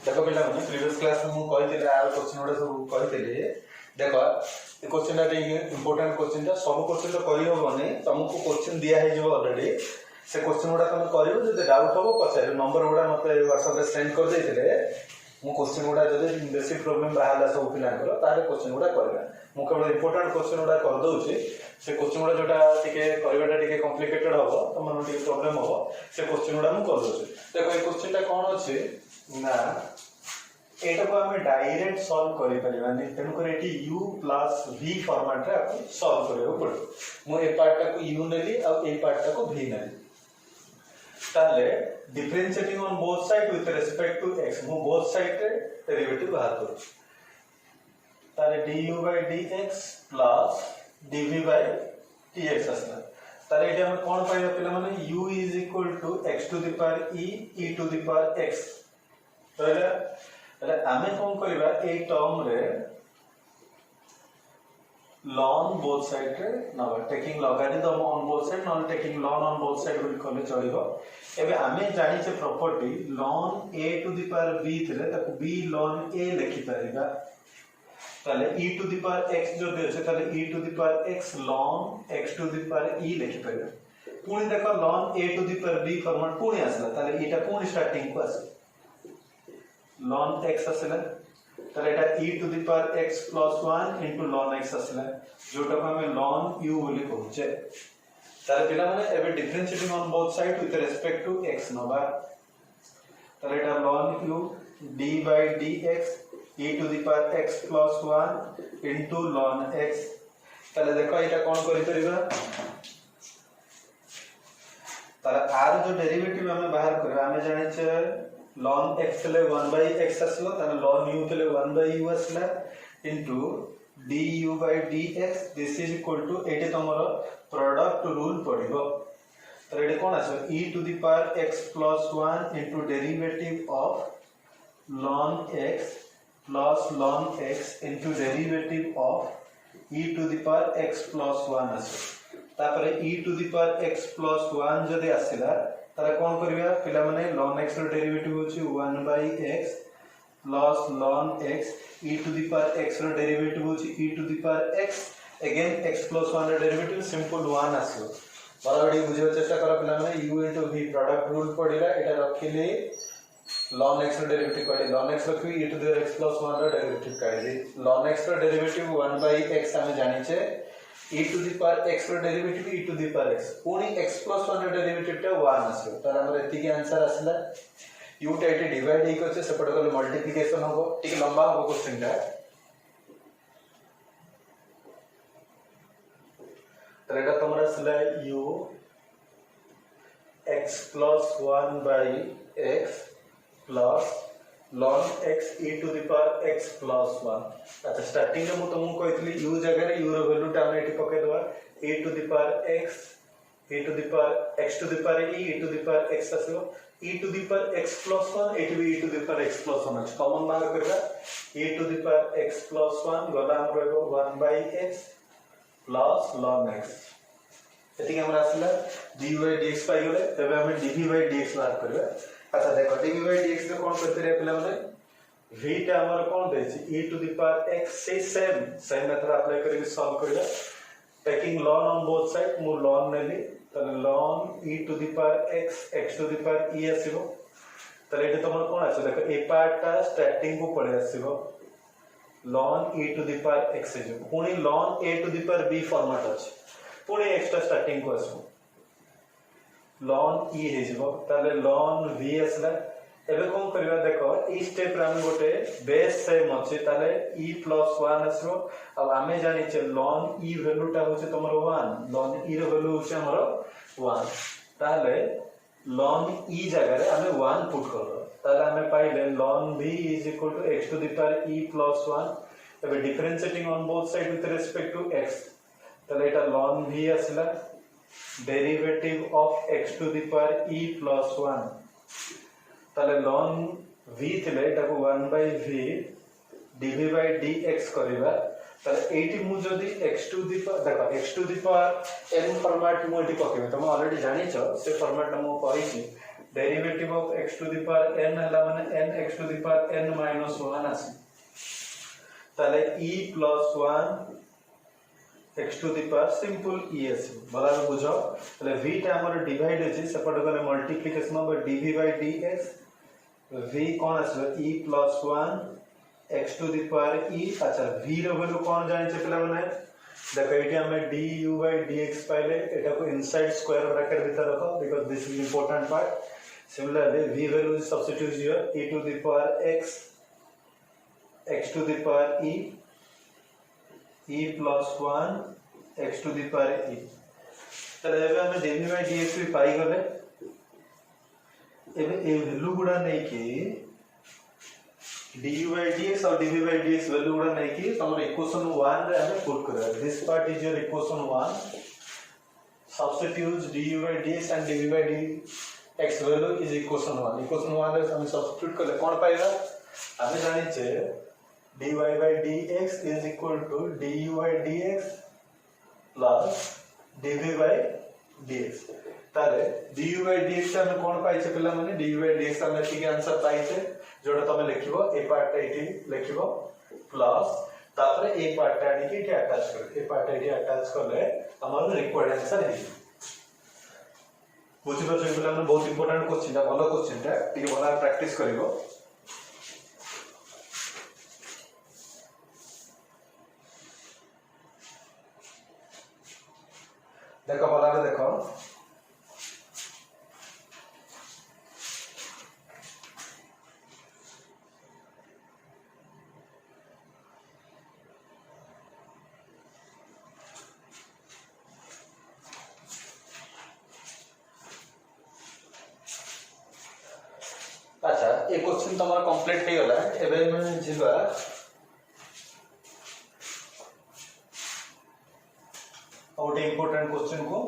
देखो पिला मैंने प्रीवियस क्लास में कही आर क्वेश्चन गुड़ा सब कही देख ये क्वेश्चन इंपोर्टेंट क्वेश्चन सब क्वेश्चन तो करी हेनी तुमको क्वेश्चन दिखाई अलरेडी से क्वेश्चन गुड़ा तुम कर जो डाउट हम पचार नंबर गुड़ा मत व्हाट्सएप सेंड कर देते मु क्वेश्चन गुड़ा जब बेसी प्रोब्लेम बाहर सब पिलांकर तारे क्वेश्चन गुड़ा करवा मु केवल इंपोर्टेंट क्वेश्चन गुड़ा कर दूसरी से क्वेश्चन गुड़ा जोटा करवाटा कॉम्प्लिकेटेड हम तुम प्रोब्लेम हम से क्वेश्चन गुड़ा मुझे कर दूसरी देखो ये क्वेश्चन कौन अच्छे ना एटा को हमें डायरेक्ट सॉल्व करि परिबानी तेनु करे eighty u plus v format रे अपन सॉल्व करियो पड़ो मु ए पार्ट टा को u नेली और ए पार्ट टा को v नेली ताले differentiating on both side with respect to x मु बोथ साइड रे डेरिवेटिव बाहर करू ताले du by dx plus dv by dx असला ताले एटी हम कोन पाइबा पिला माने u is equal to x to the power e to the power x तो आमे कौन करबा ए टर्म रे ln बोथ साइड रे नबा taking logarithm on both side नॉन taking ln on both side विल कले चलिबो एबे आमे जानि छे property ln a to the power b थिले ताको b ln a लिखि परिबा ताले e to the power x जो दे छै ताले e to the power x ln x to the power e लिखि परिबा पुणी देखो ln a to the power b format पुणी आसला ताले एटा पुणी स्टार्टिंग को आसे ln x असला ताले एटा e to the power x plus 1 into ln x असला जोटा को हमें ln u बोली कहउचे ताले पिला माने एबे differentiating on both side with respect to x नबा ताले एटा ln u d by dx e to the power x plus 1 into ln x ताले देखो एटा कोन करि परिबा ताले r जो डेरिवेटिव हमें बाहर करबा हमें जाने छे ln x ले 1 by x असलो ताने ln u ले 1 by u असला into du by dx this is equal to एटे तमरो प्रोडक्ट रूल पड़िबो तो एटे कोन आसो e to the power x plus 1 into derivative of ln x plus ln x into derivative of e to the power x plus 1 आसो तापरे e to the power x plus 1 जदि आसिला तारे कोन करबिया पिला माने ln x रो derivative होची 1 by x plus ln x e to the power x रो derivative होची e to the power x again x plus 1 रो डेरिवेटिव सिंपल 1 आसो बराबरी बुझे चेष्टा कर पिला माने u इनटू v प्रोडक्ट रूल पडिला एटा रखिले ln x रो डेरिवेटिव काढे ln x रखि e to the x plus 1 रो डेरिवेटिव काढे ln x रो डेरिवेटिव 1 by x हमें जानि छे e to the power x रो derivative e to the power x पुनी x प्लस 1 रो डेरिवेटिव टा 1 आसो त हमर एति के आंसर आसला u टा एटी डिवाइड हे कोचे सेपट गले मल्टीप्लिकेशन होबो ठीक लंबा होबो क्वेश्चन टा त एटा तमरा आसला u x plus 1 by x plus ln x e to the power x plus 1 अच्छा स्टार्टिंग में मु तुमको कहतली u जगह रे u रो वैल्यू टा हम एटी पके दवा e to the power x e to the power x to the power e to the power x आसलो e to the power x plus 1 eighty भी e to the power x plus 1 अछि common बाहर करबा e to the power x plus 1 गला हम रहबो 1 by x plus ln x एति के हमरा आसला dy dx पाई गेले तबे हम dv by dx बाहर करबा अच्छा देखो dv by dx को कौन करते रे पिला माने v टा हमर कोन दे छी e to the power x से सेम मेथड अप्लाई करके सॉल्व करबा taking ln on both side मु ln नेली तने ln e to the power x to the power e आसीबो तले एटे तमर कोन आछो देखो ए पार्ट टा स्टार्टिंग को पड़े आसीबो ln e to the power x जे पुनी ln a to the power b format अछि पुनी एक्स्ट्रा स्टार्टिंग को आसीबो ln e हे जेबो ताले ln v असला एबे कोन करबा देखो ई स्टेप रे हम गोटे बेस सेम अछि ताले e प्लस 1 असरो अब हमें जानि छै ln e वैल्यू टा होचे तमरो 1 ln e रो वैल्यू होचे हमरो 1 ताले ln e जगह रे हमें 1 पुट करलो ताले हमें पाइले ln v is equal to x to the power e plus 1 एबे differentiating on both side with respect to x ताले एटा ln v असला derivative of x to the power e plus 1 ताले ln v थिले ताको 1 by v dv by dx करबा ताले eighty मु जदी x टू द पावर देखो x to the power n format मु एटी पकेबे तुम ऑलरेडी जानि छ से फॉर्मेट मु कहि छी derivative of x to the power n हला माने n x to the power n minus 1 आसी ताले e plus 1 x to the power simple e आसी बला बुझो ताले v टा हमर डिवाइड अछि सेपट गले multiplication of dv by dx v कोन आसी e plus 1 x to the power e अच्छा v रो वैल्यू कोन जानि छै पहला माने देखो एटी हमें du by dx पाइले एटा को इनसाइड स्क्वायर ब्रैकेट भीतर रखो because this is important part similarly v value is substitute here e to the power x to the power e plus 1 x to the power e तले एबे हमें dv by dx भी पाई गले एबे ए value गुडा नै कि du by dx और dv by dx value गुडा नै कि तमर इक्वेशन 1 रे हमें पुट करबा this part is your equation 1 substitute du by dx and dv by dx value is equation 1 रे हम सब्स्टिट्यूट करले कोन पाइबा हमें जानि छे dy by dx is equal to du by dx plus dv by dx ताले du by dx हम कोन पाइ छे पिला माने du by dx हम ठीक आंसर पाइ छे जोड़ा तमे लिखिबो ए पार्ट एटी लिखिबो प्लस तापरे ए पार्ट आनी के एटी अटैच कर ए पार्ट एटी अटैच करले हमर रिक्वायर्ड आंसर हे बुझि परछै पिला माने बहुत इंपोर्टेंट क्वेश्चन ता भलो क्वेश्चन ता टिके भला प्रैक्टिस करिवो देखो भला देखो अच्छा ये क्वेश्चन तमार कंप्लीट हे गला एबे मैं जिबा और इंपोर्टेंट क्वेश्चन को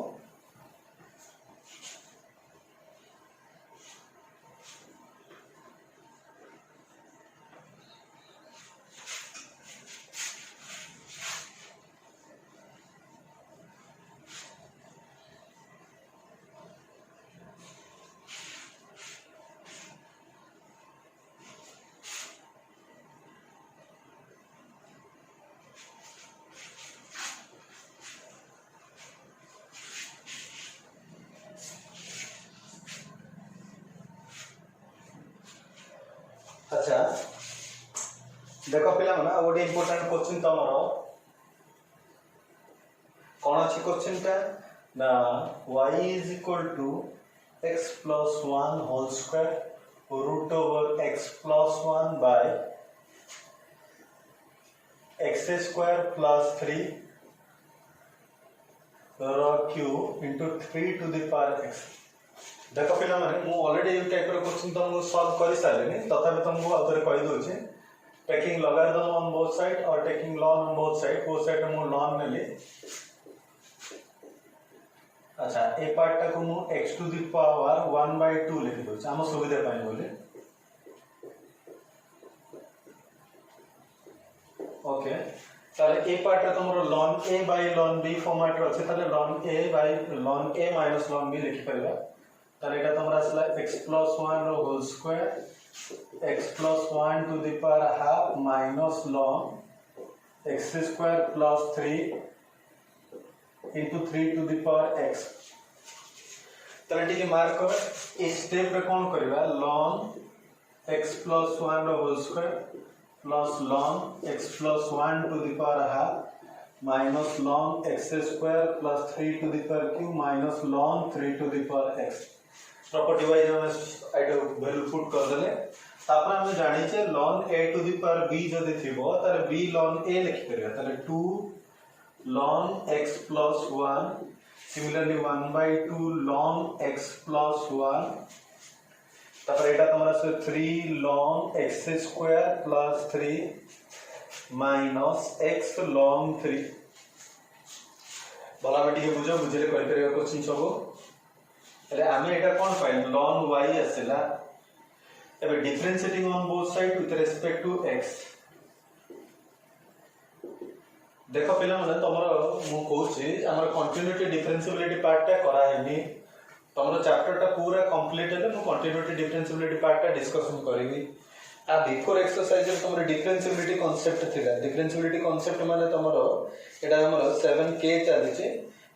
अच्छा देखो पिला माने ओडी इंपोर्टेंट क्वेश्चन तमरो कोन अछि क्वेश्चन ता ना y is equal to x plus 1 whole square root over x plus 1 by x square plus 3 row cube into 3 to the power x देखो पिला माने मु ऑलरेडी ये टाइप रो क्वेश्चन तुमको सॉल्व कर सारले तथापि तुमको आउथरे कहि दउ छै taking logarithm on both side और taking ln on both side मु लॉन नेली अच्छा ए पार्ट टा को मु x टू द पावर 1/2 लिखि दउ छै हम सुविधा पाइ बोले ओके ताले ए पार्ट रे तुमरो ln a by ln b format रो छै ताले ln a by ln a minus ln b लिखि परबा ताले एटा तमरा असला x plus 1 रो whole square x plus 1 to the power half minus ln x square plus 3 into 3 to the power x ताले टिके mark कर इस स्टेप रे कोन करबा ln x plus 1 रो whole square plus ln x plus 1 to the power half minus ln x square plus 3 to the power cube minus ln 3 to the power x property wise हम आइटो value put कर देले तापर हम जानि छै ln a to the power b जदि थिबो तारे b ln a लिखि परिया तारे 2 ln x plus 1 similarly 1/2 ln x plus 1 तापर एटा तमरा से 3 ln x square plus 3 minus x ln 3 भला बेटी के बुझो बुझले कर परिया क्वेश्चन सब अरे हमें एटा कोन फाइल ln y आसेला एबे differentiating on both side with respect to x देख पिला माने तमरो मु कहूची हमर कंटिन्यूटी डिफरेंशिएबिलिटी पार्टटा करा हेनी तमरो चैप्टरटा पूरा कंप्लीट हेले मु कंटिन्यूटी डिफरेंशिएबिलिटी पार्टटा डिस्कशन करबी आ बिफोर एक्सरसाइज रे तमरो डिफरेंशिएबिलिटी कांसेप्ट थिला डिफरेंशिएबिलिटी कांसेप्ट माने तमरो एटा हमरो 7k चली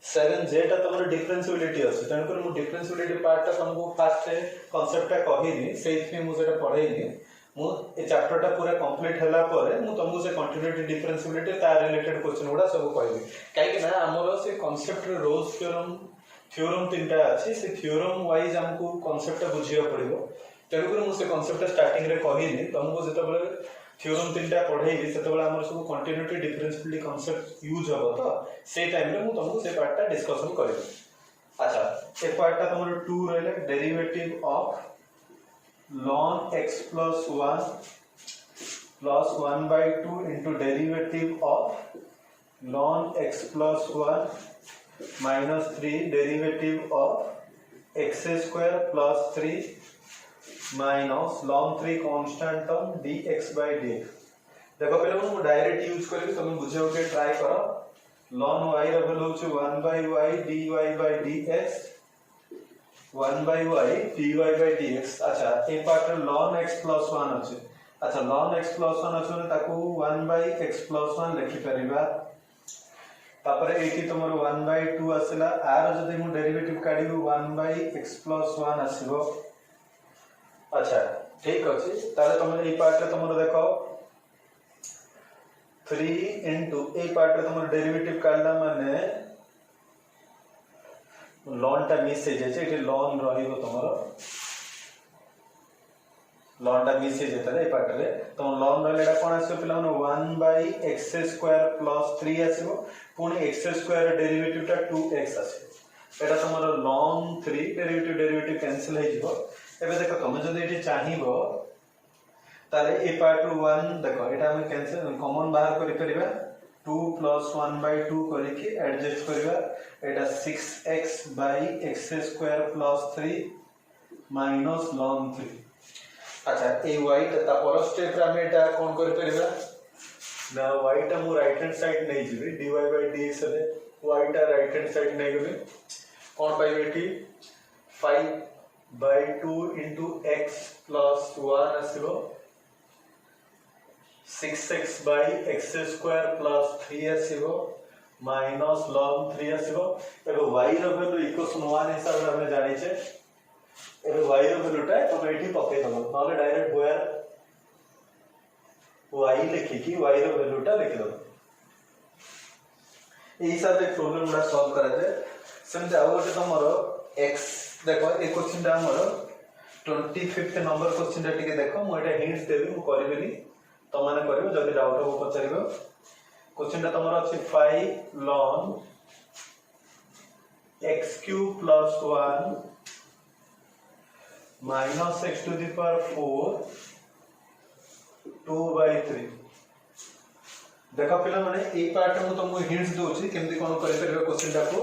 7j टा तमरो डिफरेंशिएबिलिटी अछि तन कर मु डिफरेंशिएबिलिटी पार्टटा तुमको फास्ट कांसेप्टटा कहिनी सेइथि मु सेटा पढेइनी मु ए चैप्टरटा पूरा कंप्लीट होला परे मु तुमको से कंटिन्यूटी डिफरेंशिएबिलिटी ता रिलेटेड क्वेश्चन गुडा सब कहबी काहे कि ना हमरो से कांसेप्ट रे रोज थ्योरम तीनटा अछि से थ्योरम वाइज हमको कांसेप्टटा बुझिया पड़िबो तेनु कर मु से कांसेप्टटा स्टार्टिंग रे कहिनी तुमको जते बेले थ्योरम तीनटा पढेइबी सेते बेले हमर सब कंटिन्यूटी डिफरेंशिएबिलिटी कांसेप्ट यूज हबो तो से टाइम रे मु तुमको से पार्टटा डिस्कशन करबी अच्छा ए पार्टटा तमरो 2 रहले derivative of ln x plus 1 plus 1 by 2 into derivative of ln x plus 1 minus 3 derivative of x square plus 3 minus ln 3 constant term dx by dx देखो पहले मैं डायरेक्ट यूज करके तुम बुझाओ के ट्राई करो ln y ର value ହେଉଛି 1 by y dy by dx 1 by y dy by dx अच्छा ए पार्ट रे ln x plus 1 अछि अच्छा ln x plus 1 अछि ने ताकू 1 by x plus 1 लिखि परिबा तापरे एठी तमर 1 by 2 आसला आर जदि मु डेरिवेटिव काढिबो 1 by x plus 1 आसीबो अच्छा ठीक अछि ताले तमर ए पार्ट रे तमर देखो 3 into ए पार्ट रे तमर डेरिवेटिव काढला माने ln टा मिस हे जे एठी ln रहिबो तमरो ln टा मिस हे जेतले ए पार्ट रे तो ln रहलेडा कोन आसीबो पिला माने 1 by x square plus 3 आसीबो पुनी x square डेरिवेटिव टा 2x आसीबो एटा तमरो ln 3 डेरिवेटिव कैंसिल हे जिवो एबे देखो तमे जदि एठी चाहिबो ताले ए पार्ट रो 1 देखो एटा हम कैंसिल कॉमन बाहर करि परिबा 2 plus 1 by 2 करके एडजस्ट करबा एटा 6x by x square plus 3 minus ln 3 अच्छा ए y ता पर स्टेप रे हम एटा कोन कर परिबा ना y टा मु राइट हैंड साइड नै जिबे dy by dx रे y टा राइट हैंड साइड नै गबे कोन पाइबे एठी 5 by 2 into x plus 1 आसीबो 6x by x square plus 3 आसीबो minus ln 3 आसीबो एबे y रो वैल्यू इक्वल 1 हिसाब रे हम जानि छे एबे y रो वैल्यूटा तो एठी पके दबो नले डायरेक्ट वेयर y लिखि कि y रो वैल्यूटा लिखि दबो ए हिसाब से प्रॉब्लम ना सॉल्व करा जाय समझ आउट तमरो x देखो ए क्वेश्चन टा हमरो 25th नंबर क्वेश्चन टा टिके देखो मु एटा हिंट्स देबी मु करबिनी तो माने करिवो जदी डाउट हो पचारिबो क्वेश्चन टा तमरो अछि 5 ln x cube plus 1 minus x to the power 4 2 by 3 देखो पिला माने ए पार्ट मु तुमको हिंट्स दोछि केमति कोन करि परबे क्वेश्चन टा को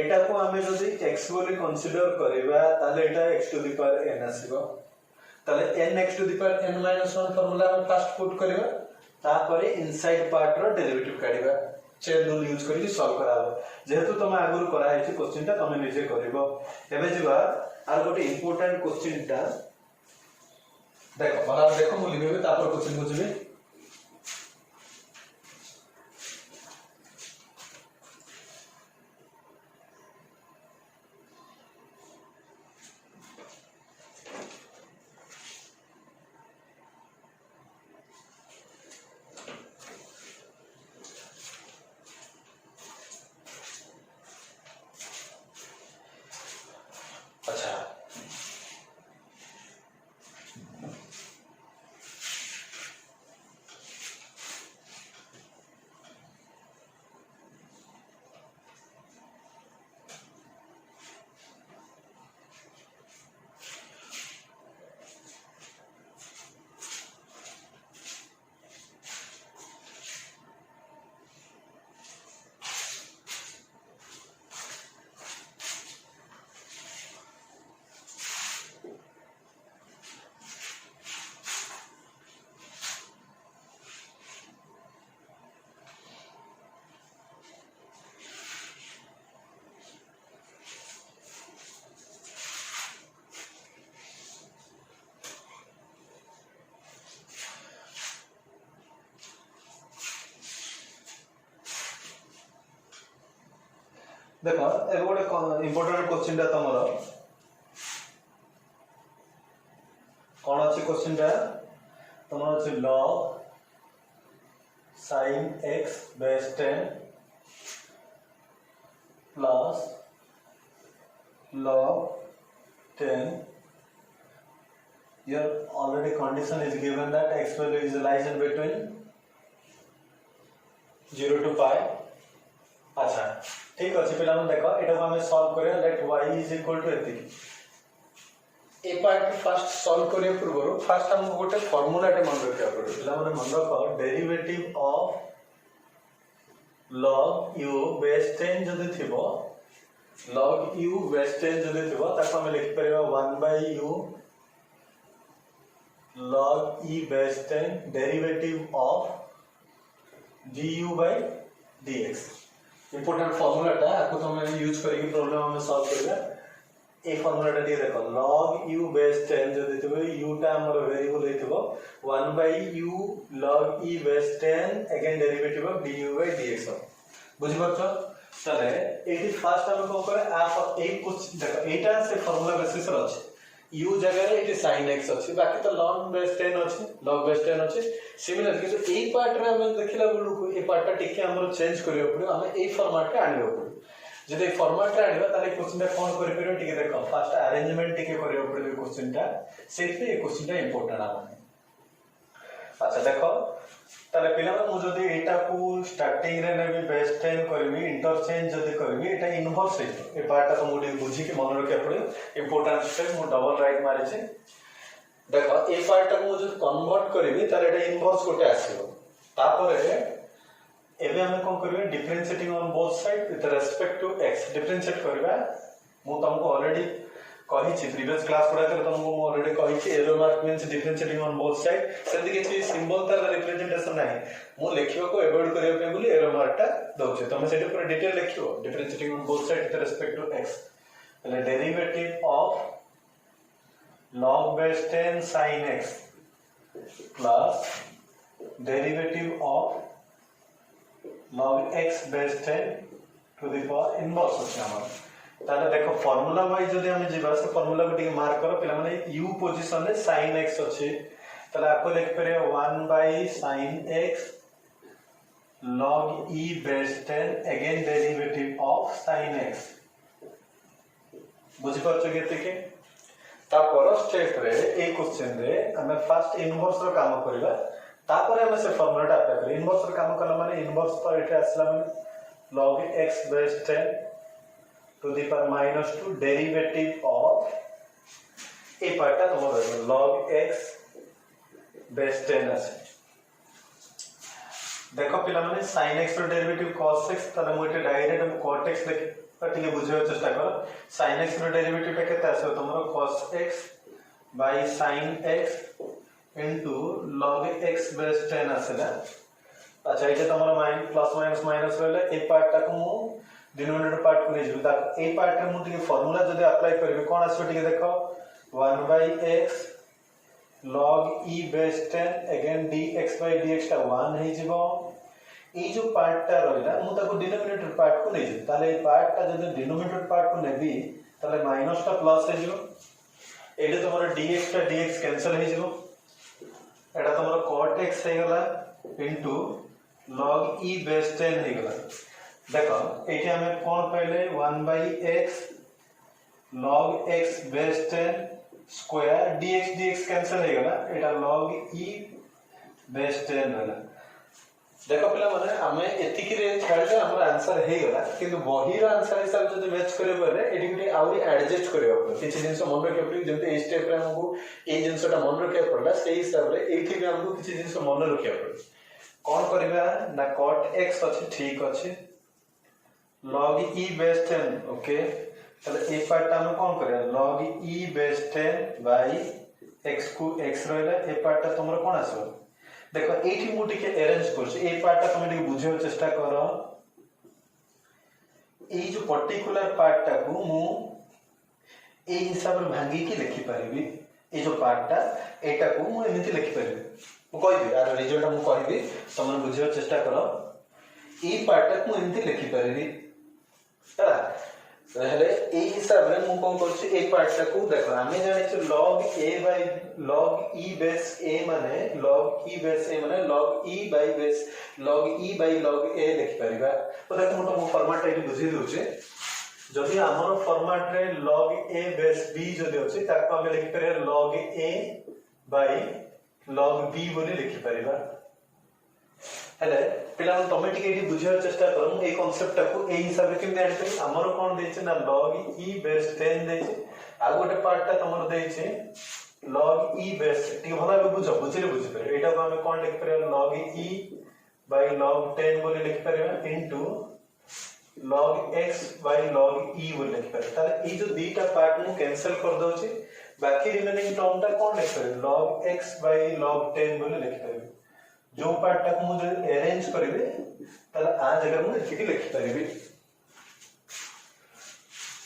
एटा को हमें जदी x बोली कंसीडर करबा ताले एटा x to the power n आसीबो ताले n x to the power n minus 1 formula हम फास्ट पुट करबा तापरे इनसाइड पार्ट रो डेरिवेटिव काढिबा चेन रूल यूज करके सॉल्व कराबो जेहेतु तमे आगुर करा है क्वेश्चन ता तमे निजे करबो एबे जिबा आर गोटे इंपोर्टेंट क्वेश्चन ता देखो बना देखो मु लिबे तापर क्वेश्चन बुझबे देखो ए गोटे इंपोर्टेंट क्वेश्चन टा तमरो कौन अच्छी क्वेश्चन टा तमरो अच्छी log sin x base 10 plus log 10. Your already condition is given that x value is lies in between 0 to pi. अच्छा ठीक अच्छे पे देखो ये आम सल्व करिया let y is equal to एति ए पार्ट फर्स्ट सॉल्व करिया पूर्व फर्स्ट हम गोटे फार्मूला टे मन रखिया पड़े पिला माने मन रख derivative of log u base 10 जदि थिबो log u base 10 जदि थिबो ताको हम लिख परिबा 1 by u log e base 10 derivative of du by dx important formula टा आपको तो मैं यूज करके प्रॉब्लम हम सॉल्व करेगा ए फार्मूला टा देखो log u base 10 जो देथिबो u टा हमर वेरिएबल हेतिबो 1 by u log e base 10 again derivative of du by dx बुझि परछो तले एटी फर्स्ट हम को करे आप एक कुछ देखो एटा से फार्मूला बेसिस र अछि u जगह रे एटी sin x अछि बाकी तो log base 10 अछि log base 10 अछि सिमिलर कि तो ए पार्ट रे हम देखिला बडू को ए पार्ट टा टिके हमर चेंज करियो पड़ो हम ए फॉर्मेट रे आनियो पड़ो जदि फॉर्मेट रे आनिबा ताले क्वेश्चन टा कोन करि परियो टिके देखो फर्स्ट अरेंजमेंट टिके करियो पड़ो क्वेश्चन टा सेते ए क्वेश्चन टा इंपोर्टेंट आ अच्छा देखो ताले पिला मु जदि एटा को स्टार्टिंग रे नेबी बेस 10 करबी इंटरचेंज जदि करबी एटा इनवर्स हे ए पार्ट टा मुडी बुझी के मन रखे पड़ो इंपोर्टेंट स्टेप मु डबल राइट मारे छे देखो ए पार्ट टा मु जदि कन्वर्ट करबी ताले एटा इनवर्स कोटे आसीबो तापरे एबे हम कोन करबे differentiating on both side with respect to x differentiate करबा मु तुमको ऑलरेडी कहि छी प्रीवियस क्लास पढ़ा कर तुमको मु ऑलरेडी कहि छी arrow mark means differentiating on both side सेंति के सिंबल तार रिप्रेजेंटेशन नाही मु लेखियो को अवॉइड करियो पे बोली एरो मार्क टा दोछे तुम सेटे पूरा डिटेल लिखियो differentiating on both side with respect to x पहले derivative of log base 10 sin x plus derivative of log x base 10 to the power inverse अछि हमर ताले देखो फार्मूला वाइज जदि हम जिबा से फार्मूला को टिके मार्क करो पिला माने u पोजीशन रे sin x अछि ताले आपको लिख परियो 1 by sin x log e base 10 again derivative of sin x बुझि परछो केते के तापर स्टेप रे ए क्वेश्चन रे हम फर्स्ट इनवर्स रो काम करबा तापर हम से फार्मूला टा अप्लाई कर इनवर्स रो काम करला माने इनवर्स तो एटा असला माने log x base 10 to the power minus 2 derivative of a part of log x base 10 আছে देखो पिला माने sin x रो डेरिवेटिव cos x तले मोटे डायरेक्ट हम cot x देख पटिके बुझियो चेष्टा करो sin x रो डेरिवेटिव पे केते आसे तमरो cos x by sin x into log x base 10 आसेला अच्छा इटे तमरो प्लस माइनस माइनस रहले ए पार्ट टा को मु डिनोमिनेटर पार्ट को नै जु ता ए पार्ट रे मु टिके फार्मूला जदि अप्लाई करबे कोन आसो टिके देखो 1 by x log e base 10 again dx by dx टा 1 हे जिवो ए जो पार्ट टा रहला मु ताको डिनोमिनेटर पार्ट को नै जु ताले ए पार्ट टा जदि डिनोमिनेटर पार्ट को नेबी ताले माइनस टा प्लस हे जिवो एडे तमरो dx टा dx कैंसिल हे जिवो एडा तमरो cot x हे गला इनटू log e base 10 हे गला देखो एठी हमें कोन पहले 1 by x log x base 10 square dx cancel हे गला एटा log e base 10 रहला देखो पिला माने हमें एतिकी रे छाडले हमर आंसर हे गला किंतु बहिर आंसर हिसाब जदि मैच करे बले एठी गुटे आउरी एडजस्ट करे हो किछि जिंस मन रखे पड़ी जंते ए स्टेप रे हमको ए जिंसटा मन रखे पड़ला सेही हिसाब रे एठी भी हमको किछि जिंस मन रखे पड़ी कोन करबा ना cot x अछि ठीक अछि log e base 10 ओके तले ए पार्ट हम कोन करे log e base 10 by x को x रहला ए पार्ट तमरो कोन आसो देखो एठी मु टिके अरेंज करछ ए पार्ट तुम टिके बुझियो चेष्टा करो ए जो पर्टिकुलर पार्ट टा को मु ए हिसाब रे भांगी के लिखि परिबी ए जो पार्ट टा एटा को मु एमिति लिखि परिबी मु कहबी आर रिजल्ट मु कहबी तुम बुझियो चेष्टा करो ए पार्ट टा को एमिति लिखि परिबी है हेले ए हिसाब रे मु कोन करछि ए पार्ट टा को देखो आमे जानि छु log a by log e base a माने log e base a माने log e by base log e by log a लिख परिबा तो देखो मु फॉर्मेट एटी बुझी दउ छे जदि हमर फॉर्मेट रे log a base b जदि अछि ताको हम लिख परिबा log a by log b बोली लिख परिबा हेले पिला तमे टिके एटी बुझियार चेष्टा करू ए कांसेप्ट टाको ए हिसाब रे केम जानि परि हमर कोन देछि ना log e base 10 देछि आ गोटे पार्ट ता तमर देछि log e base टिके भला बुझो बुझिले बुझि पर एटा को हम कोन लिख पर log e by log 10 बोली लिख परबा into log x by log e बोली लिख पर ताले ए जो दीटा पार्ट मु कैंसिल कर दउ छी बाकी रिमेनिंग टर्म ता कोन लिख पर log x by log 10 बोली लिख पर जो पार्ट तक मुझे अरेंज करिवे ताला आ जगह मु एठी लिखि परिबी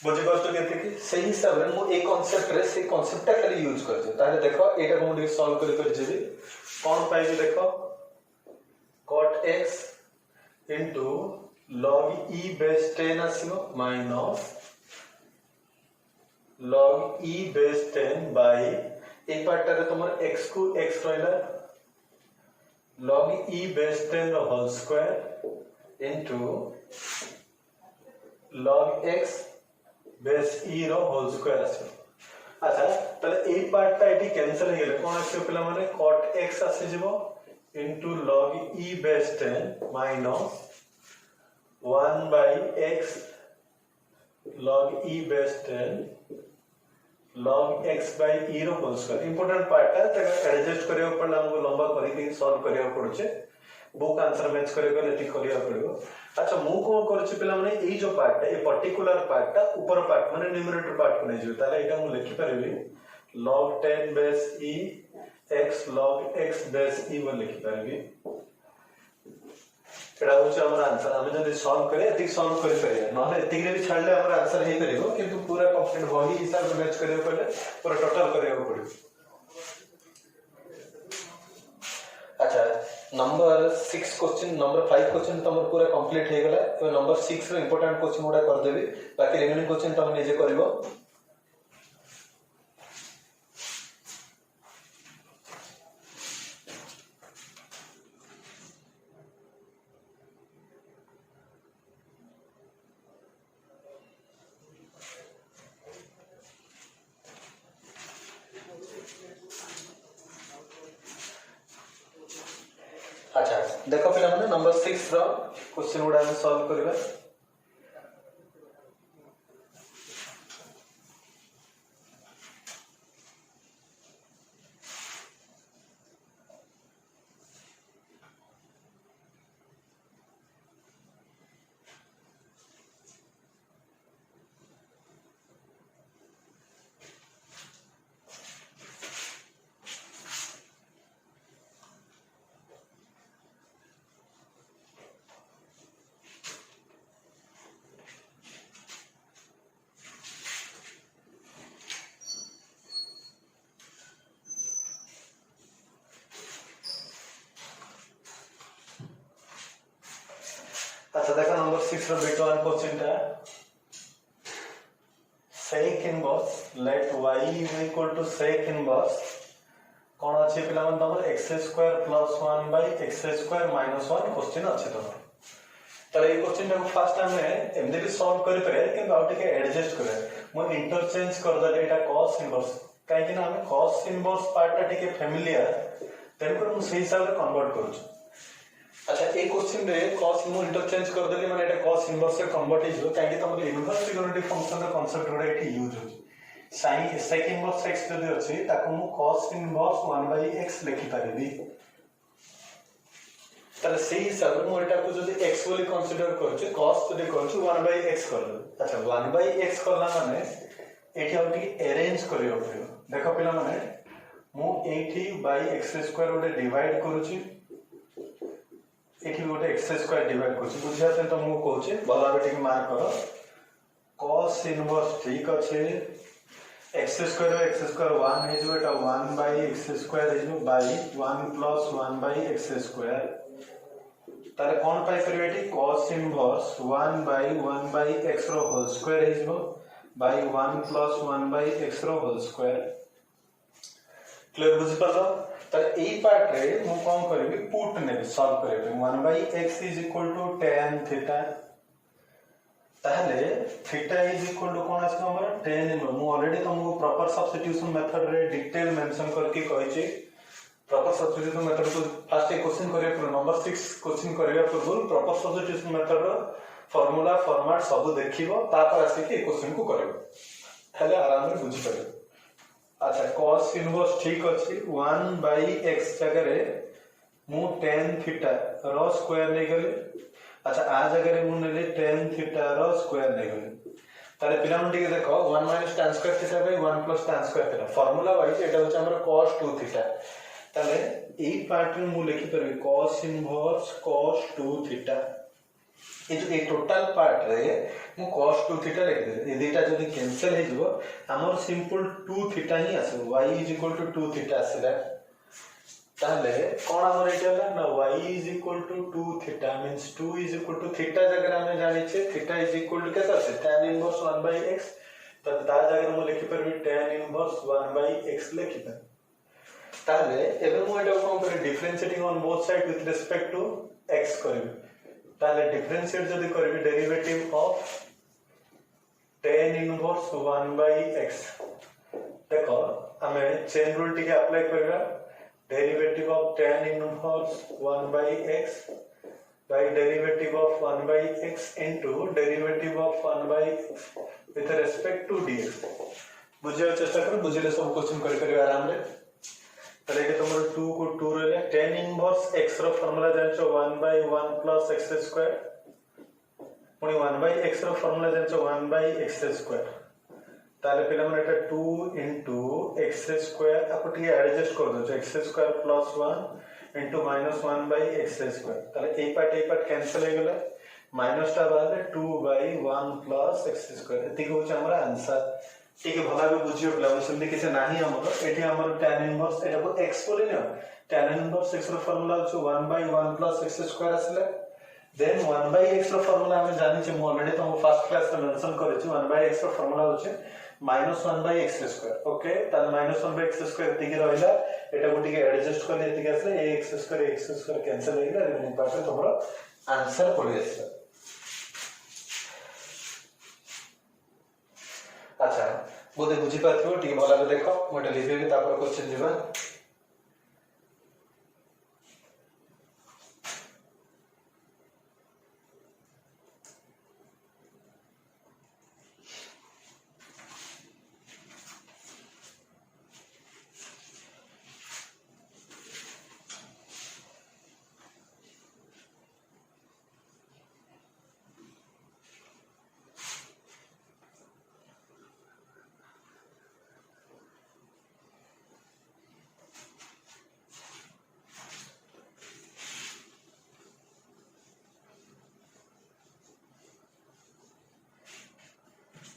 बुझि परतो केते कि सही हिसाब रे मु ए कांसेप्ट रे से कांसेप्ट ता खाली यूज करछे ताले देखो एटा को मु सॉल्व कर जेबी कोन पाइबी देखो cot x into log e base 10 आसीबो minus log e base 10 by ए पार्ट रे तुमर x को x रहला log e base 10 the whole square into log x base e row whole square आसे अच्छा तले ए पार्ट ता एटी कैंसिल हे गेले कोन आसे पिला माने cot x आसे जेबो into log e base 10 minus 1 by x log e base 10 log x by e रो होल स्क्वायर इंपोर्टेंट पार्ट है तक एडजस्ट करियो पड़ला हमको लंबा करी के सॉल्व करियो पड़छे बुक आंसर मैच करियो लेटी करियो पड़ियो अच्छा मु को करछि पिला माने ए जो पार्ट है ए पर्टिकुलर पार्ट ता ऊपर पार्ट माने न्यूमरेटर पार्ट को नै जो ताले एटा मु लिखि परबी log 10 base e x log x base e one लिखि परबी एटा होछ हमर आंसर हम जदी सॉल्व करे एतिक सॉल्व करि परिया नहले एतिक रे भी छाडले हमर आंसर हे करिवो किंतु पूरा कंप्लीट बॉडी हिसाब से मैच करियो पड़ले पूरा टोटल करियो पड़ियो अच्छा नंबर 6 क्वेश्चन नंबर 5 क्वेश्चन तमर पूरा कंप्लीट हे गेला तो नंबर 6 रो इंपोर्टेंट क्वेश्चन उडा कर देबी बाकी रिमेनिंग क्वेश्चन तम निजे करिवो अच्छा देखो पिला माने नंबर 6 रो क्वेश्चन उडा हम सॉल्व करबा अच्छा देखो नंबर 6 रो बिट 1 क्वेश्चन ता sec inverse let y is equal to sec inverse कोन अछि पिला मन तमर x² + 1 by x² - 1 क्वेश्चन अछि तमर तले ए क्वेश्चन को फर्स्ट टाइम में एमदे भी सॉल्व करि परे कि आउट के एडजस्ट करे मो इंटरचेंज कर दले एटा cos इनवर्स काहे कि ना हम cos इनवर्स पार्ट टा के फेमिलियर तेन को हम सही हिसाब से कन्वर्ट करू अच्छा एक क्वेश्चन रे cos मु इंटरचेंज कर देली माने एटा cos इनवर्स से कन्वर्ट हिजो काहे कि तमर इनवर्स ट्रिगोनोमेट्रिक फंक्शन रा कांसेप्ट रे एटी यूज हो sin sec इनवर्स x जदि अछि ताको मु cos इनवर्स 1/x लिखि परिबी तले सही हिसाब रे मु एटा को जदि x बोली कंसीडर करछु cos जदि करछु 1/x कर दो अच्छा 1/x करला माने एठी आउटी अरेंज करियो पड़ियो देखो पिला माने मु एठी x² ओडे डिवाइड करूची एठी गोटे x² डिवाइड करछि बुझिया से त मु कहूचे भला बेटी के मार्क करो cos इनवर्स ठीक अछि x² 1 हे जो एटा 1/x² हे जो बाय 1 + 1/x² ताले कोन पाई परिबे एटी cos inverse 1 by 1 by x रो होल स्क्वायर हिजबो by 1 plus 1 by x रो होल स्क्वायर क्लियर बुझि पालो ताले एई पार्ट रे मु कोन करबी पुट नेबी सॉल्व करबी 1 by x is equal to tan theta ताहले थीटा इज इक्वल टू कोन आछो हमर tan इनवर्स मु ऑलरेडी तुमको प्रॉपर सब्स्टिट्यूशन मेथड रे डिटेल मेंशन करके कहिछि प्रॉपर सब्स्टिट्यूशन मेथड को फर्स्ट एक क्वेश्चन करिया पर नंबर 6 क्वेश्चन करिया पूर्व प्रॉपर सब्स्टिट्यूशन मेथड रो फार्मूला फॉर्मेट सब देखिबो तापर आसी के क्वेश्चन को करियो हेले आराम रे बुझि परियो अच्छा cos इनवर्स ठीक अछि 1 by x जगह रे मु tan थीटा रो स्क्वायर नै गेले अच्छा आ जगह रे मु नेले tan थीटा रो स्क्वायर नै गेले ताले पिला मन टिके देखो 1 minus tan square theta by 1 plus tan square theta formula wise एटा होछ हमर cos 2 थीटा ताले ए पार्ट में मु लिखि परबे cos इनवर्स cos 2 थीटा ए जो ए टोटल पार्ट रे मु cos 2 थीटा लिखि दे ए दुटा जदी कैंसिल हे जबो हमर सिंपल 2 थीटा ही आसे y = 2 थीटा आसेला ताले कोन हमर एटा ना y = 2 थीटा मींस 2 = थीटा जगह हमें जानि छे थीटा = केता से tan इनवर्स 1 by x त ता जगह मु लिखि परबे tan इनवर्स 1 by x लिखि दे ताले एबे मु एटा कोन करे differentiating on both side with respect to x करबे ताले डिफरेंशिएट जदी करबे derivative of tan inverse 1 by x देखो हमें चेन रूल टिके अप्लाई करबा derivative of tan inverse 1 by x by derivative of 1 by x into derivative of 1 by x with respect to dx बुझे चेष्टा कर बुझले सब क्वेश्चन कर करियो आराम रे तले के तुमर 2 को 2 रे tan इनवर्स x रो फार्मूला जानछो 1 by 1 plus x square पुनी 1 by x रो फार्मूला जानछो 1 by x square ताले पिला मन एटा 2 into x square आपटी एडजस्ट कर दो x square plus 1 into minus 1 by x square ताले ए पार्ट कैंसिल हो गेला माइनस टा बाले 2 by 1 plus x square एति को हमरा आंसर ठीक है भला भी बुझियो प्लान संधि किसे नाही हमर एठी हमर tan इनवर्स एटा को x बोले न tan इनवर्स x रो फार्मूला छ 1 by 1 plus x square असले देन 1 by x रो फार्मूला हम जानि छ मु ऑलरेडी तुम फर्स्ट क्लास में मेंशन करे छ 1 by x रो फार्मूला होछ -1 by x square ओके त -1 by x square एति के रहइला एटा को टिके एडजस्ट कर एति के असले x square कैंसिल हो गेला रिमेनिंग पार्ट तोमरो आंसर पड़ी आछला अच्छा बोधे बुझी पाथो ठीक भला के देखो मोटे लिखे के तापर क्वेश्चन दिबा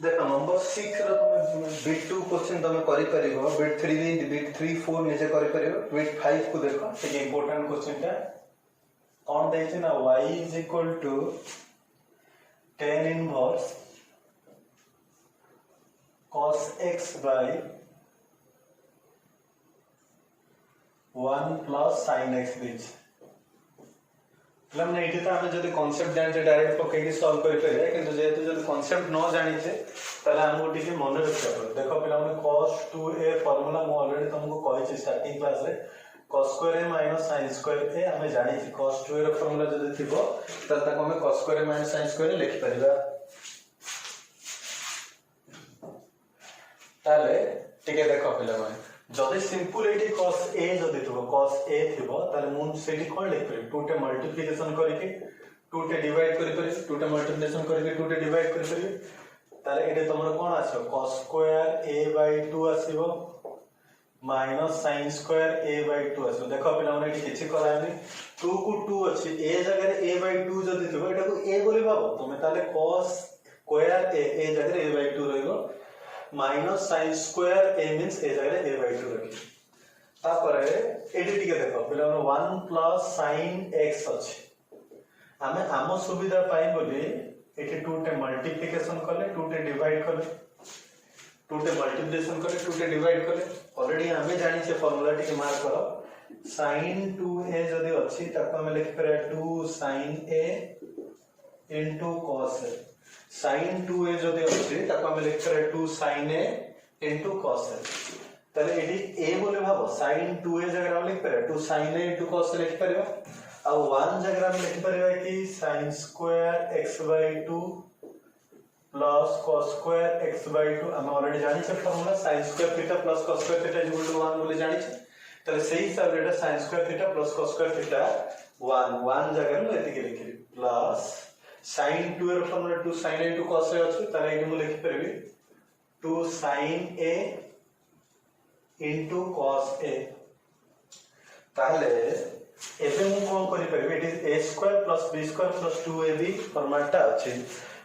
देखो नंबर 6 रो तुम बिट 2 क्वेश्चन तुम करि परिबो बिट 3 भी बिट 3 4 निजे करि परिबो बिट 5 को देखो ठीक इंपोर्टेंट क्वेश्चन ता कौन दे छै ना y = tan inverse cos x by 1 plus sin x this मतलब एठी त हमें जदी कांसेप्ट जान से डायरेक्ट पके के सॉल्व करि परिबे किंतु जेतु जदी कांसेप्ट न जानि छे तले हमको ठीक मन रखिया पड़े देखो पिला माने cos 2a फार्मूला मु ऑलरेडी तुमको कहि छी स्टार्टिंग क्लास रे cos square a minus sin square a हमें जानि छी cos 2a रो फार्मूला जदी थिबो त ताको हमें cos square a minus sin square लिखि परिबा ताले ठीक है देखो पिला माने जदी सिंपल एटी cos a जदी थिबो cos a थिबो ताले मु सेठी कोन लिख परिबे 2 टे मल्टीप्लिकेशन करके 2 टे डिवाइड करि परिबे 2 टे मल्टीप्लिकेशन करके 2 टे डिवाइड करि परिबे ताले एटे तमरो कोन आछो cos square a by 2 आसीबो minus sin square a by 2 आसीबो देखो पिला माने एटी किछि करानी 2 को 2 अछि a जगह रे a by 2 जदी थिबो एटा को a बोली भाबो तमे ताले cos square a जगह रे a by 2 रहइबो minus sin square a means a जगह रे a by 2 रखि तापर एडी टिके देखो पिला 1 plus sin x अछि आमे आम सुविधा पाई बोली एठी 2 टे मल्टीप्लिकेशन कले 2 टे डिवाइड कले 2 टे मल्टीप्लिकेशन कले 2 टे डिवाइड कले ऑलरेडी आमे जानि छे फार्मूला टी मार्क करो sin 2a जदी अछि ताको हम लिख पर 2 sin a into cos a sin 2a जदी अछि ताको हम लिख पर 2 sin a into cos a तले एडी a बोले भाबो sin 2a जगह हम लिख पर 2 sin a into cos a लिख परबा अब 1 जगह हम लिख परबा कि sin square x by 2 plus cos square x by 2 हम ऑलरेडी जानि छे formula sin square theta plus cos square theta equal to 1 बोले जानि छे तले सही हिसाब रे sin square theta plus cos square theta 1 जगह में एति के लिखि प्लस sin 2 र formula 2 sin a into cos a अछि तले एटी मु लिखि परबी 2 sin a into cos a ताहले एबे मु कोन करि परबी it is a square plus b square plus 2ab format ता अछि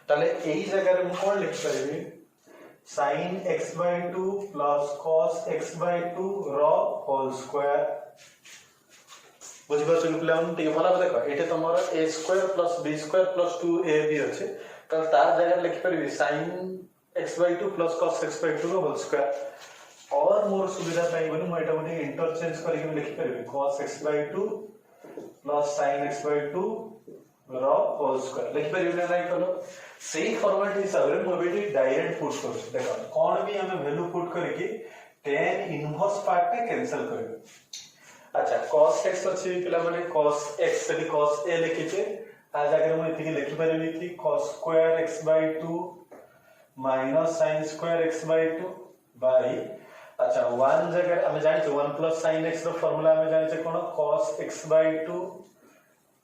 ताले एई जगह रे मु कोन लिखि परबी sin x by 2 plus cos x by 2 रो होल स्क्वायर बुझि बस प्लान टी भला देखो एटे तमरा a square plus b square plus 2ab अछि त ता जगह लिखि परबी sin x by 2 plus cos x by 2 whole square और मोर सुविधा पाई बोली म एटा गोटे इंटरचेंज करि के लिखि परबी cos x by 2 plus sin x by 2 रो होल स्क्वायर लिखि परबी ना नहीं कलो सही फॉर्मेट हिसाब रे मो बेटी डायरेक्ट पुट कर देखो कोन भी हमें वैल्यू पुट करके tan इनवर्स पार्ट पे कैंसिल करबे अच्छा cos x अछि पिला माने cos x से cos a लिखि छे आ जगह में इति लिखि परबी कि cos square x by 2 minus sin square x by 2 by अच्छा 1 जगह हमें जानि छे 1 plus sin x रो फार्मूला हमें जानि छे कोन cos x by 2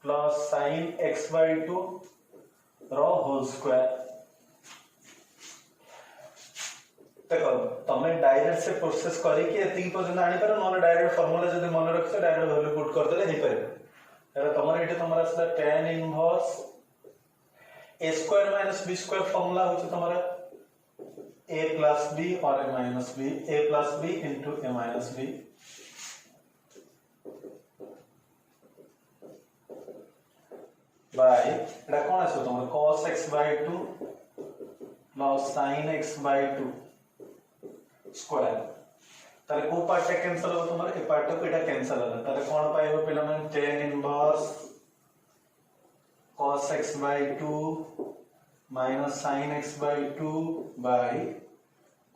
plus sin x by 2 रो होल स्क्वायर देखो तमे डायरेक्ट से प्रोसेस करी के एति पर्यंत आनी पर न डायरेक्ट फार्मूला जदी मन रखछ डायरेक्ट वैल्यू पुट कर देले हे परबे एरा तमरे एटे तमरा असला tan इनवर्स a square minus b square formula होछ तमरा a plus b or a minus b a plus b into a minus b by Etah cone आछो तमरा cos x by 2 plus sin x by 2 square तारे को part cancel हो तमरा ए part को एटा cancel होला तारे कोन पाइबो पिला मन tan inverse cos x by 2 minus sin x by 2 by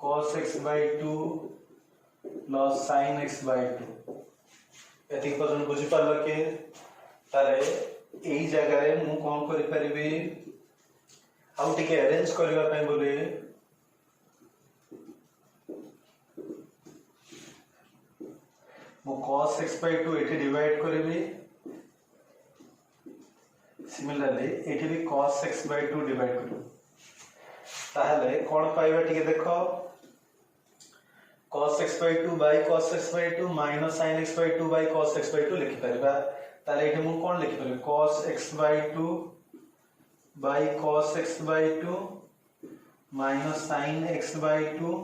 cos x by 2 plus sin x by 2 एति पर्यंत बुझि पालो के तारे एई जगह रे मु कोन करि परिबे आउ टिके अरेंज करबा पय बोले मु cos x by 2 एठी डिवाइड करबी सिमिलरली एठी भी cos x by 2 डिवाइड करू ताहले कोन पाइबा टिके देखो cos x by 2 by cos x by 2 minus sin x by 2 by cos x by 2 लिखि परबा ताले एठी मु कोन लिखि परबे cos x by 2 by cos x by 2 minus sin x by 2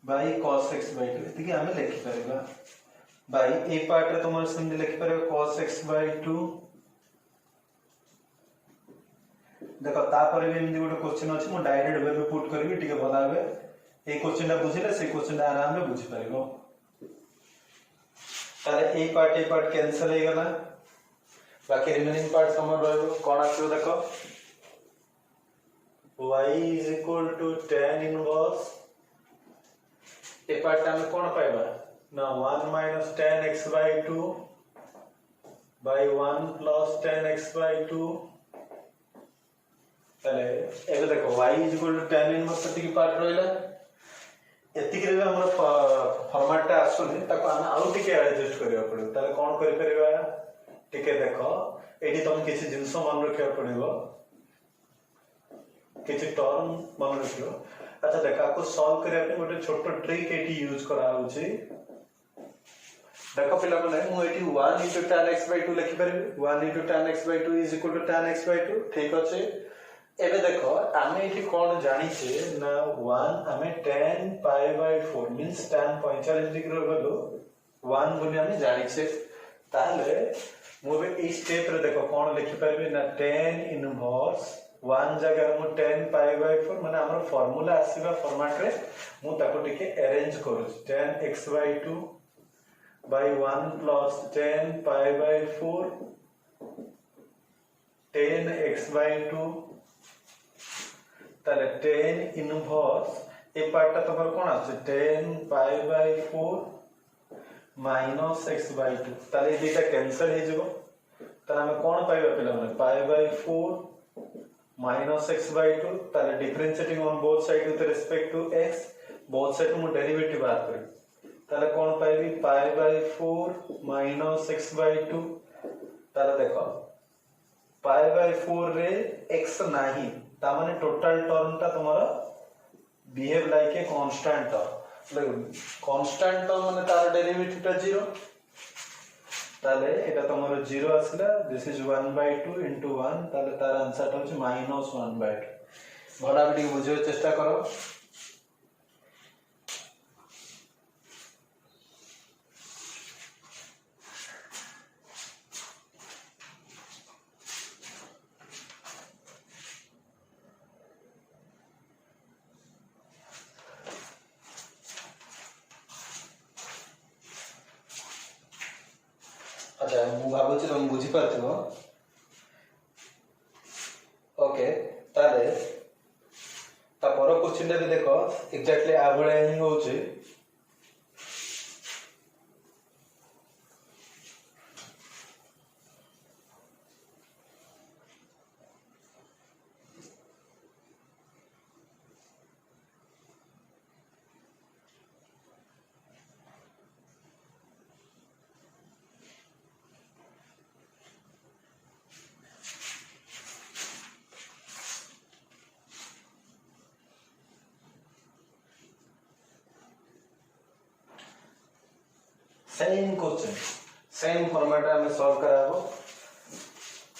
by cos x by 2 एति कि हमें लिखि परबा by ए पार्ट रे तुम सिंपली लिखि परबे cos x by 2 देखो ता पर भी एमदी गोटे क्वेश्चन अछि मु डायरेक्ट वैल्यू पुट करबी टिके भलाबे ए क्वेश्चन ता बुझिले से क्वेश्चन आराम रे बुझि परिबो ताले ए पार्ट कैंसिल हो गला बाकी रिमेनिंग पार्ट समान रहबो कोन आछो देखो y is equal to tan inverse A part हम कोन पाइबा ना 1 minus tan x by 2 by 1 plus tan x by 2 तले एबे देखो y is equal to tan inverse की पार्ट रहला एति के हमर फॉर्मेट ता आसुनी ताको हम आउ टिके एडजस्ट करिया पड़ो ताले कोन करि परिबा टिके देखो एडी तुम किछि जिंस मन रखिया पड़िबो किछि टर्म मन रखियो अच्छा देखा को सॉल्व करिया पे गोटे छोटो ट्रिक एटी यूज करा होछि देखो पिला माने मु eighty 1 into tan x by 2 लिखि परबी 1 into tan x by 2 is equal to tan x by 2 ठीक अछि एबे देखो आमे एठी कोन जानि छे ना 1 आमे tan pi by 4 means tan 45 degree value 1 बोली आमे जानि छे ताहले मु भी ई स्टेप रे देखो कोन लिखि परबे ना tan इनवर्स 1 जगह मु tan पाई बाय 4 माने हमर फार्मूला आसीबा फॉर्मेट रे मु ताको टिके अरेंज करू tan x by 2 by 1 plus tan pi by 4 tan x by 2 ताले tan इनवर्स ए पार्ट ता तमर कोन आछे tan pi by 4 minus x by 2 ताले दिटा कैंसिल हे जबो ताले हम कोन पाइबा पिला माने pi by 4 minus x by 2 ताले differentiating on both side with respect to x both side मु डेरिवेटिव बात करी ताले कोन पाइबी pi by 4 minus x by 2 ताले देखो pi by 4 रे x नाही ता माने टोटल टर्म ता तुम्हारा behave like a constant term constant term माने तार डेरिवेटिव ता 0 ताले एटा तमरो 0 आसला दिस इज 1/2 into 1 ताले तार आंसर ता होची -1/2 भला बिटी बुझे चेष्टा करो अच्छा मु भाबुची तुम बुझी पारथिबो ओके ताले ता पर क्वेश्चन भी देखो एग्जैक्टली आ भले ही होची सेम क्वेश्चन सेम फॉर्मेट में सॉल्व कराबो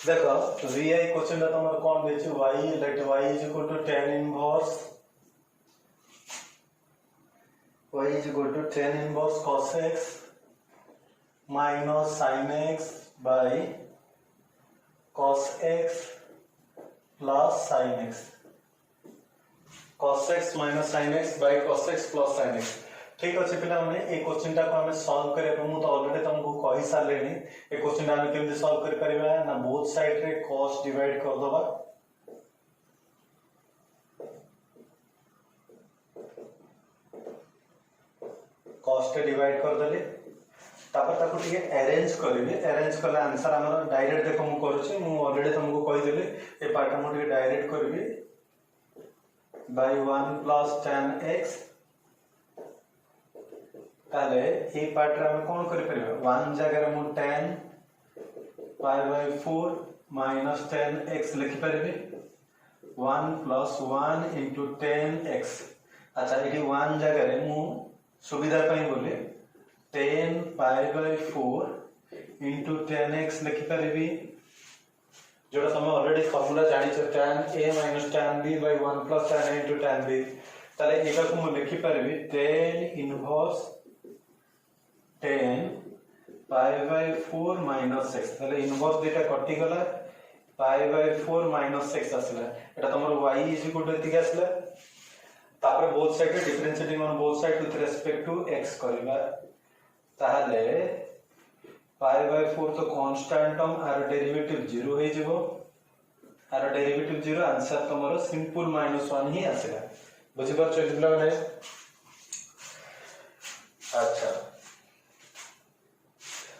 देखो vi क्वेश्चन ता तमर कोन देछि y let y is equal to tan inverse y is equal to tan inverse cos x minus sin x by cos x plus sin x cos x minus sin x by cos x plus sin x ठीक अछि पिला माने ए question ता को हमें solve करे पर मु तो ऑलरेडी तुमको कहि सालेनी ए क्वेश्चन हम केमि सॉल्व कर परबा ना बोथ साइड रे cos डिवाइड कर दबा cos टे डिवाइड कर देले तापर ताको टिके अरेंज करबे अरेंज करले आंसर हमर डायरेक्ट देखो मु करूची मु ऑलरेडी तुमको कहि देले ए पार्ट हम टिके डायरेक्ट करबे by 1 plus tan x ताले ए पार्ट रे हम कोन करि परबे 1 जगह रे मु tan pi by 4 minus tan x लिखि परबे 1 plus 1 into tan x अच्छा एठी 1 जगह रे मु सुविधा पई बोले tan pi by 4 into tan x लिखि परबे जोड़ा समय ऑलरेडी फार्मूला जानि छ tan a minus tan b by 1 plus tan a into tan b ताले एका को मु लिखि परबे tan inverse tan pi by 4 minus x ताले इनवर्स देटा कटि गला pi by 4 minus x आसला एटा तमरो y is equal to एतिक आसला तापर बोथ साइड रे differentiating on both side with respect to x करबा ताहले pi by 4 तो कांस्टेंट टर्म आर डेरिवेटिव 0 हे जेबो आर डेरिवेटिव 0 आंसर तमरो सिंपल -1 ही आसला बुझि परछ इतला माने अच्छा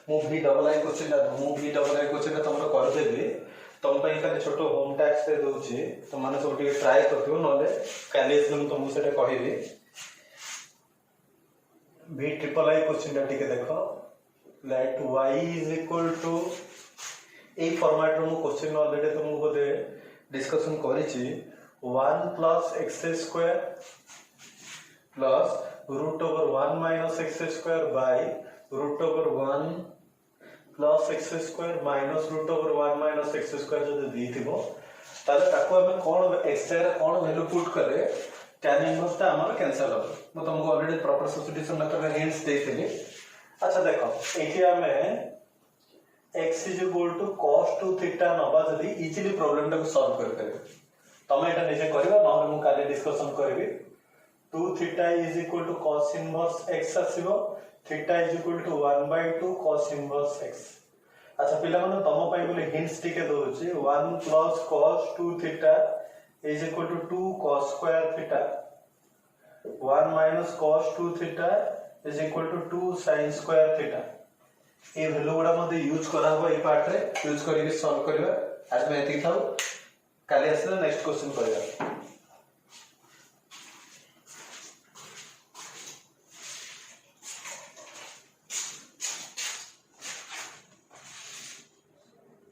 मु भी डबल आई क्वेश्चन तमरो कर देबी तुम पई खाली छोटो होम टास्क दे दोछि तो माने सब टिके ट्राई करथियो नले कालेज में तुमको सेटा कहिबी भी ट्रिपल आई क्वेश्चन टिके देखो let y is equal to ए फॉर्मेट में क्वेश्चन ऑलरेडी तुमको दे डिस्कशन करिछि 1 plus x square plus root over 1 minus x square by root over 1 plus x square minus root over 1 minus x square जदि दिथिबो ताले ताको हम कोन x रे कोन वैल्यू पुट करे tan इनवर्स ता हमर कैंसिल हो म तुमको ऑलरेडी प्रॉपर सब्स्टिट्यूशन मेथड रे हिंट्स देथिली अच्छा देखो एठी हमें x is equal to cos 2 theta नबा जदी इजीली प्रॉब्लम टाको सॉल्व कर परिबे तमे एटा निजे करबा नहले मु काले डिस्कशन करबी 2 theta is equal to cos inverse x आसीबो theta is equal to 1/2 cos inverse x। अच्छा पिला माने तम पई बोले हिंट्स टिके दोछि 1 plus cos 2 theta is equal to 2 cos square theta 1 minus cos 2 theta is equal to 2 sin square theta. ये वैल्यू गुडा मध्ये यूज करा हो ए पार्ट रे यूज करिके सॉल्व करबा। आज मैं एति थाउ काली आसले नेक्स्ट क्वेश्चन करबा।